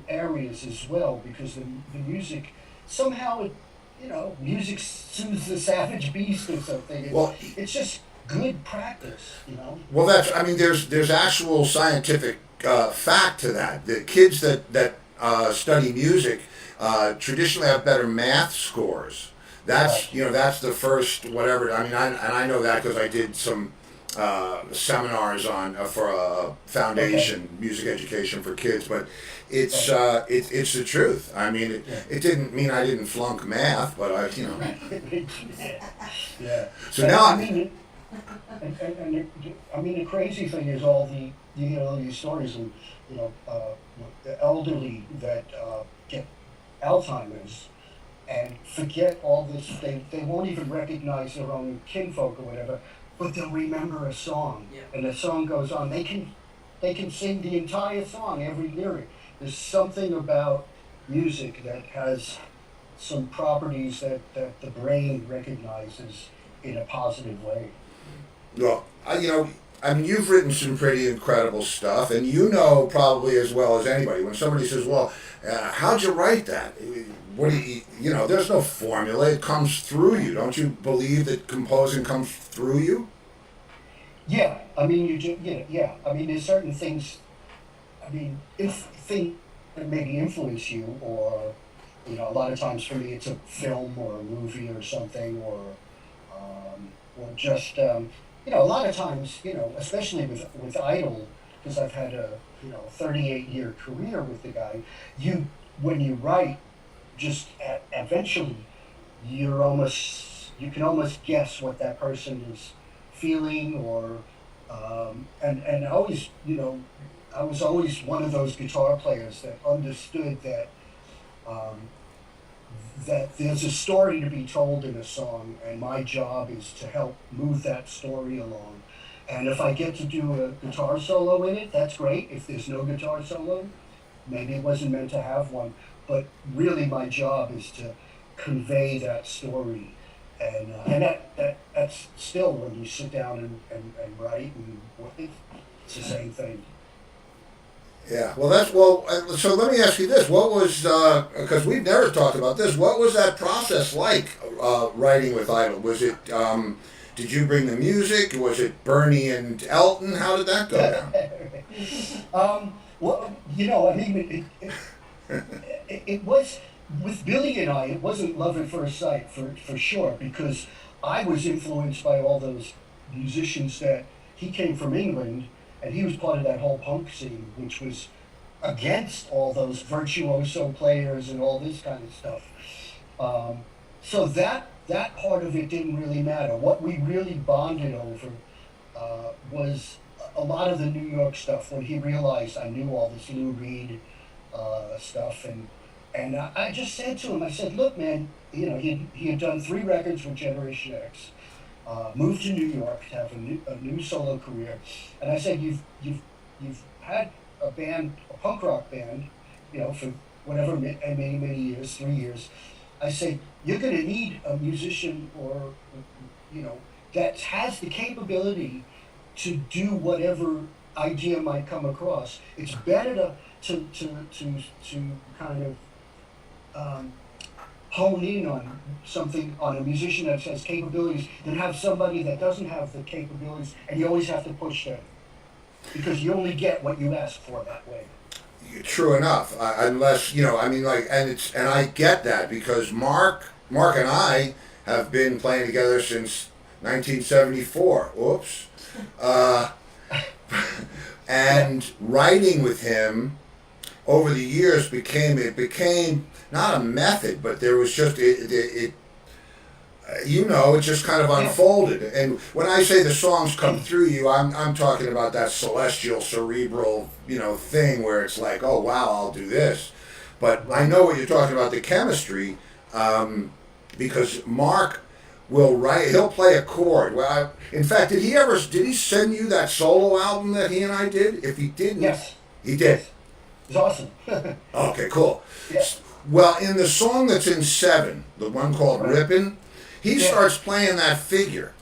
areas as well, because the music somehow music soothes the savage beast or something. It's just good practice, Well, there's actual scientific fact to that. The kids that study music traditionally have better math scores. That's that's the first whatever. I know that because I did some seminars on for a foundation music education for kids, but it's the truth. It didn't mean I didn't flunk math, but Yeah. So now the crazy thing is all the these stories and the elderly that get Alzheimer's and forget all this. They won't even recognize their own kinfolk or whatever, but they'll remember a song, and the song goes on. They can sing the entire song, every lyric. There's something about music that has some properties that the brain recognizes in a positive way. Well, you've written some pretty incredible stuff, and probably as well as anybody, when somebody says, well, how'd you write that? What do you, there's no formula. It comes through you. Don't you believe that composing comes through you? Yeah, there's certain things, if things that maybe influence you, or, a lot of times for me it's a film or a movie or something, or just, a lot of times, especially with Idol, because I've had a 38-year career with the guy, when you write, just eventually you can almost guess what that person is feeling, or and always, I was always one of those guitar players that understood that that there's a story to be told in a song, and my job is to help move that story along. And if I get to do a guitar solo in it, that's great. If there's no guitar solo, maybe it wasn't meant to have one. But really my job is to convey that story. And that's still, when you sit down and write, and it's the same thing. Yeah, so let me ask you this. What was, because we've never talked about this, what was that process like, writing with Idol? Was it, did you bring the music? Was it Bernie and Elton? How did that go down? it was, with Billy and I, it wasn't love at first sight for sure, because I was influenced by all those musicians that he came from England, and he was part of that whole punk scene, which was against all those virtuoso players and all this kind of stuff. So that part of it didn't really matter. What we really bonded over was a lot of the New York stuff. When he realized I knew all this Lou Reed stuff, and I just said to him, I said, look, man, you know, he had done 3 records with Generation X, moved to New York to have a new solo career, and I said, you've had a band, a punk rock band, you know, for whatever many years, 3 years. I say, you're going to need a musician, or, you know, that has the capability to do whatever idea might come across. It's better to kind of hone in on something, on a musician that has capabilities, than have somebody that doesn't have the capabilities, and you always have to push them, because you only get what you ask for that way. True enough. Unless, you know, I mean, like, and I get that, because Mark and I have been playing together since 1974. Oops. And writing with him over the years became not a method, but there was just it you know, it just kind of unfolded. And when I say the songs come through you, I'm talking about that celestial, cerebral, you know, thing where it's like, oh wow, I'll do this. But I know what you're talking about, the chemistry, because Mark will write, he'll play a chord. Well, in fact, did he send you that solo album that he and I did? If he didn't, Yes. He did. It's awesome. Okay, cool. Yeah. Well, in the song that's in 7, the one called Rippin', he starts playing that figure.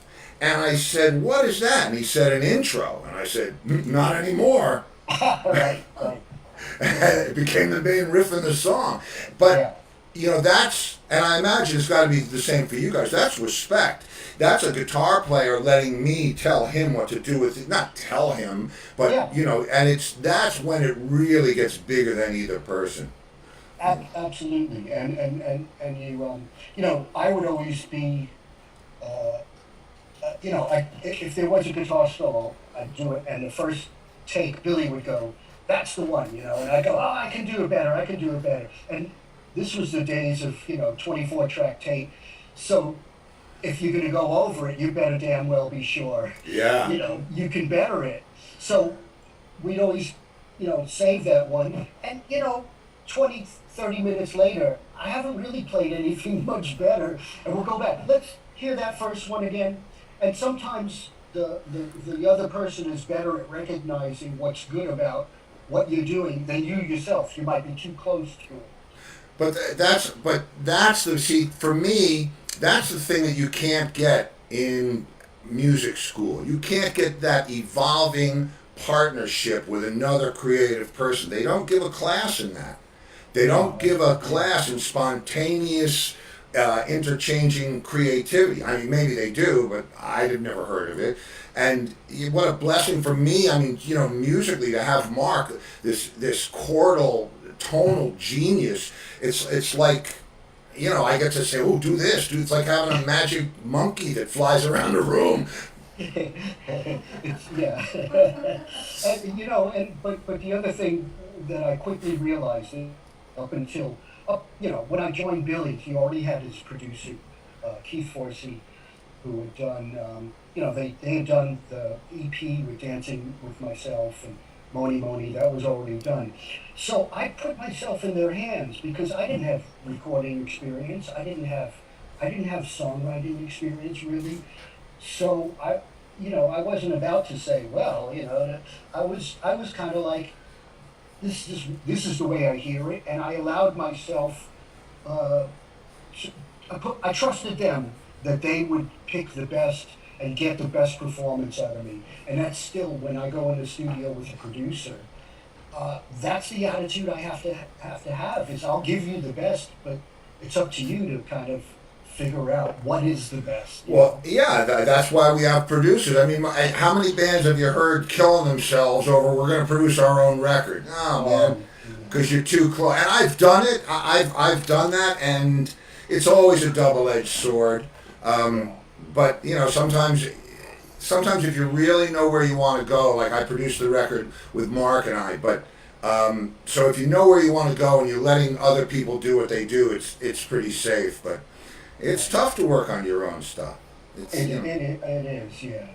And I said, what is that? And he said, an intro. And I said, not anymore. Right. And it became the main riff in the song. But, you know, that's, and I imagine it's got to be the same for you guys. That's respect. That's a guitar player letting me tell him what to do with it. Not tell him, but, you know, and that's when it really gets bigger than either person. Absolutely, and you know, I would always be, you know, if there was a guitar solo, I'd do it, and the first take, Billy would go, "That's the one," you know, and I go, "Oh, I can do it better," and this was the days of, you know, 24-track tape, so if you're gonna go over it, you better damn well be sure, you know, you can better it. So we'd always, you know, save that one, and you know, 20-30 minutes later, I haven't really played anything much better, and we'll go back. Let's hear that first one again. And sometimes the other person is better at recognizing what's good about what you're doing than you yourself. You might be too close to it. But that's the, see, for me, that's the thing that you can't get in music school. You can't get that evolving partnership with another creative person. They don't give a class in that. They don't give a class in spontaneous, interchanging creativity. I mean, maybe they do, but I've never heard of it. And what a blessing for me, I mean, you know, musically, to have Mark, this chordal, tonal genius. It's like, you know, I get to say, oh, do this. It's like having a magic monkey that flies around the room. Yeah. And, you know, but the other thing that I quickly realized, you know, when I joined Billy, he already had his producer, Keith Forsey, who had done, you know, they had done the EP with Dancing with Myself and Moni, that was already done. So I put myself in their hands, because I didn't have recording experience, I didn't have songwriting experience really. So I wasn't about to say, well, you know, I was kind of like, this is the way I hear it, and I allowed myself, I trusted them that they would pick the best and get the best performance out of me. And that's still, when I go in the studio with a producer, that's the attitude I have to have, is I'll give you the best, but it's up to you to kind of figure out what is the best. Well, yeah, that's why we have producers. I mean, how many bands have you heard killing themselves over, we're going to produce our own record? Oh, man. because you're too close. And I've done it. I've done that, and it's always a double-edged sword. But sometimes if you really know where you want to go, like I produced the record with Mark and I, but so if you know where you want to go and you're letting other people do what they do, it's pretty safe. But it's tough to work on your own stuff. It is, yeah.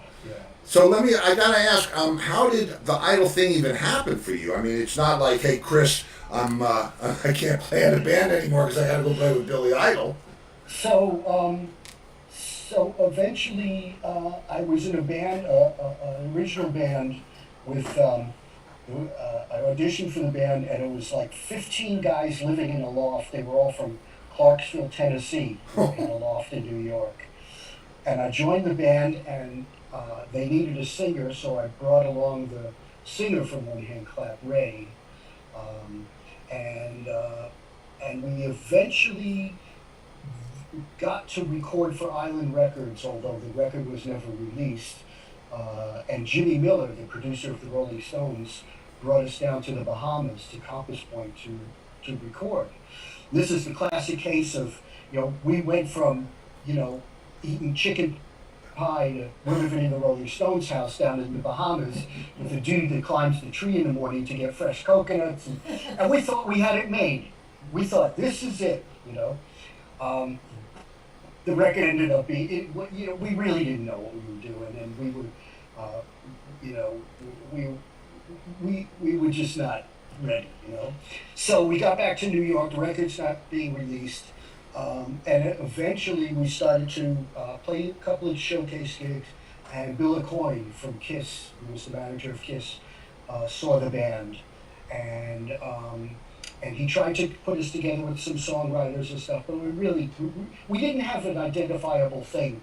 So I gotta ask, how did the Idol thing even happen for you? I mean, it's not like, hey, Chris, I can't play in a band anymore because I had to go play with Billy Idol. So eventually, I was in a band, an original band with, I auditioned for the band, and it was like 15 guys living in a loft. They were all from Clarksville, Tennessee, in a loft in New York. And I joined the band, and they needed a singer, so I brought along the singer from One Hand Clap, Ray. And we eventually got to record for Island Records, although the record was never released. And Jimmy Miller, the producer of the Rolling Stones, brought us down to the Bahamas, to Compass Point, to record. This is the classic case of, we went from, eating chicken pie to we're living in the Rolling Stones house down in the Bahamas with a dude that climbs the tree in the morning to get fresh coconuts. And we thought we had it made. We thought, this is it, The record ended up being, we really didn't know what we were doing, and we were, we were just not ready, So we got back to New York, the record's not being released, and eventually we started to play a couple of showcase gigs, and Bill Aucoin from Kiss, who was the manager of Kiss, saw the band, and he tried to put us together with some songwriters and stuff, but we didn't have an identifiable thing.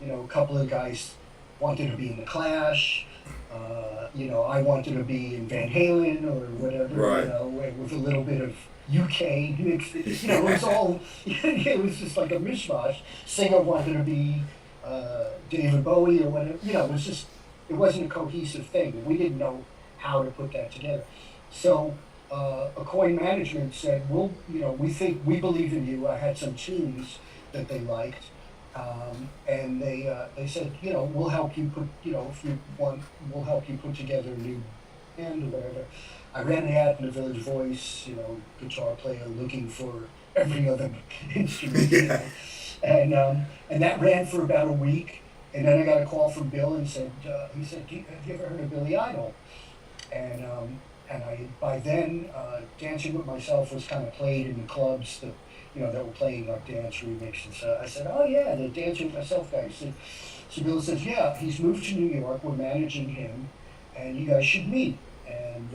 A couple of guys wanted to be in The Clash, I wanted to be in Van Halen or whatever, right. With a little bit of UK mixed, it was all, it was just like a mishmash. Singer wanted to be David Bowie or whatever, it wasn't a cohesive thing. We didn't know how to put that together. So Aucoin management said, well, we believe in you. I had some tunes that they liked, and they said, we'll help you put, if you want, we'll help you put together a new band or whatever. I ran the ad in the Village Voice, guitar player looking for every other instrument, and that ran for about a week, and then I got a call from Bill and said, he said, have you ever heard of Billy Idol? And I, by then, Dancing With Myself was kind of played in the clubs that, that were playing like dance remixes. So I said, oh yeah, the Dancing With Myself guy. So Bill says, yeah, he's moved to New York, we're managing him, and you guys should meet. And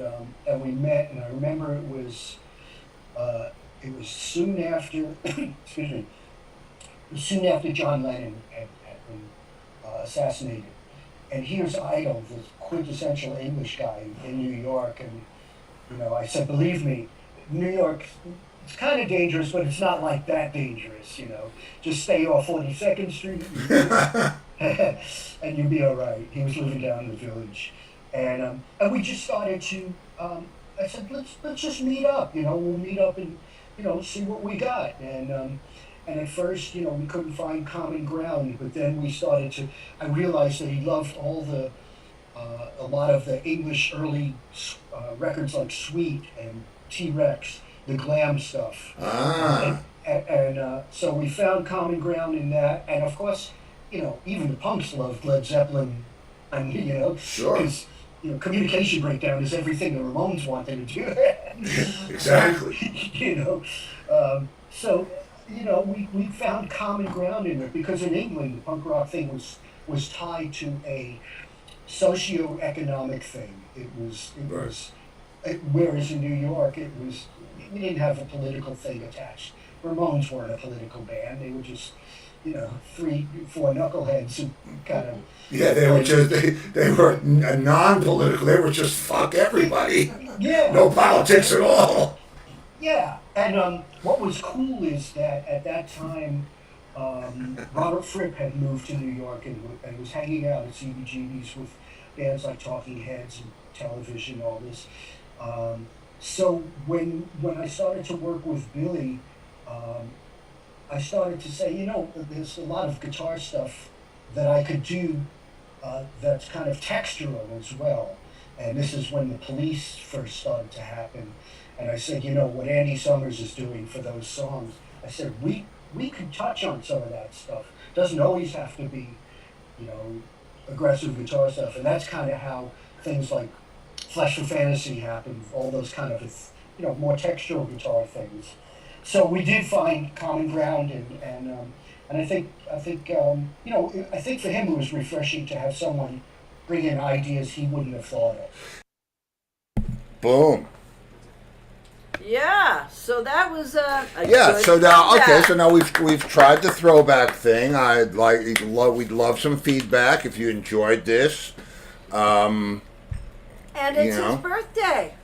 we met, and I remember it was soon after, excuse me, it was soon after John Lennon had been assassinated. And here's Idol, the quintessential English guy in New York, and I said, believe me, New York, it's kind of dangerous, but it's not like that dangerous, Just stay off 42nd Street, and you'll be all right. He was living down in the Village, and we just started to. I said, let's just meet up, we'll meet up and see what we got, and at first, we couldn't find common ground, but then we started to. I realized that he loved all the. A lot of the English early records like Sweet and T-Rex, the glam stuff. And so we found common ground in that. And of course, even the punks loved Led Zeppelin. And, sure. Because, communication breakdown is everything the Ramones wanted to do. Exactly. So, we found common ground in it because in England, the punk rock thing was tied to a socio-economic thing. Whereas in New York, we didn't have a political thing attached. Ramones weren't a political band. They were just, 3, 4 knuckleheads who kind of. Yeah, they were non-political. They were just fuck everybody. Yeah. No politics at all. Yeah, and what was cool is that at that time, Robert Fripp had moved to New York and was hanging out at CBGB's with bands like Talking Heads and Television, all this. So when I started to work with Billy, I started to say, there's a lot of guitar stuff that I could do that's kind of textural as well. And this is when the Police first started to happen. And I said, what Andy Summers is doing for those songs, I said, we could touch on some of that stuff. Doesn't always have to be, aggressive guitar stuff. And that's kind of how things like Flesh for Fantasy happened, all those kind of, more textural guitar things. So we did find common ground, and I think I think for him it was refreshing to have someone bring in ideas he wouldn't have thought of. Boom. Yeah, so that was a Yeah. good So now, okay. comeback. So now we've tried the throwback thing. We'd love some feedback if you enjoyed this. And it's you know. his birthday.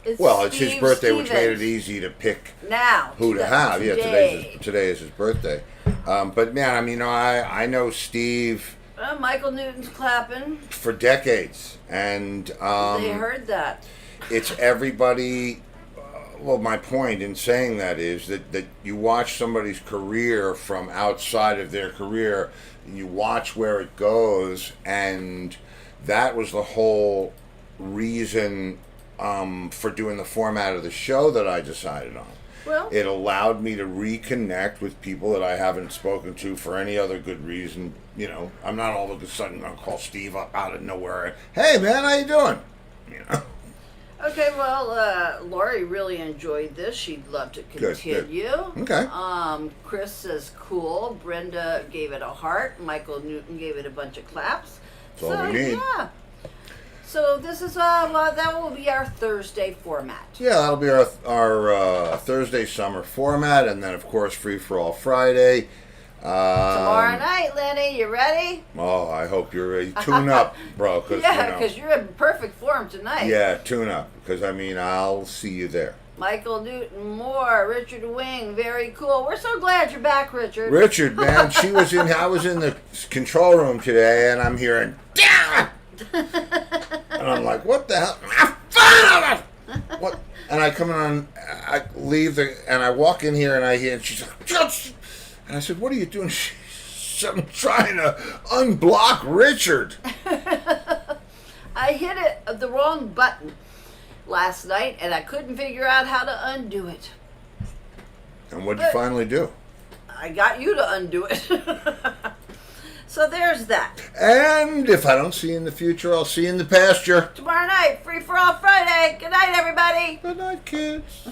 It's It's his Steve birthday, which made it Stevens. easy to pick Now who to have. Yeah, today. today is his birthday. But man, I mean, I know Steve Michael Newton's clapping. for decades, and They heard that. it's everybody. Well, my point in saying that is that you watch somebody's career from outside of their career, and you watch where it goes, and that was the whole reason for doing the format of the show that I decided on. Well, It allowed me to reconnect with people that I haven't spoken to for any other good reason. I'm not all of a sudden going to call Steve up out of nowhere. Hey, man, how you doing? okay, well, Laurie really enjoyed this. She'd love to Good. continue. Okay. Chris says cool. Brenda gave it a heart. Michael Newton gave it a bunch of claps. That's all we need. Yeah. So this is that will be our Thursday format. Yeah, that'll be our Thursday summer format, and then of course Free for All Friday. Tomorrow night, Lenny, you ready? Oh, I hope you're ready. Tune up, bro. Cause, Yeah, because you're in perfect form tonight. yeah, tune up, because I mean I'll see you there. Michael Newton, more. Richard Wing, very cool. We're so glad you're back, Richard. Richard, man, I was in the control room today, and I'm hearing, "Damn it!" And I'm like, what the hell? What? And I come in, I leave and I walk in here, and I hear, and she's like, "Just," and I said, what are you doing? I'm trying to unblock Richard. I hit the wrong button last night, and I couldn't figure out how to undo it. And what'd you finally do? I got you to undo it. So there's that. And if I don't see you in the future, I'll see you in the pasture. Tomorrow night, Free for All Friday. Good night, everybody. Good night, kids.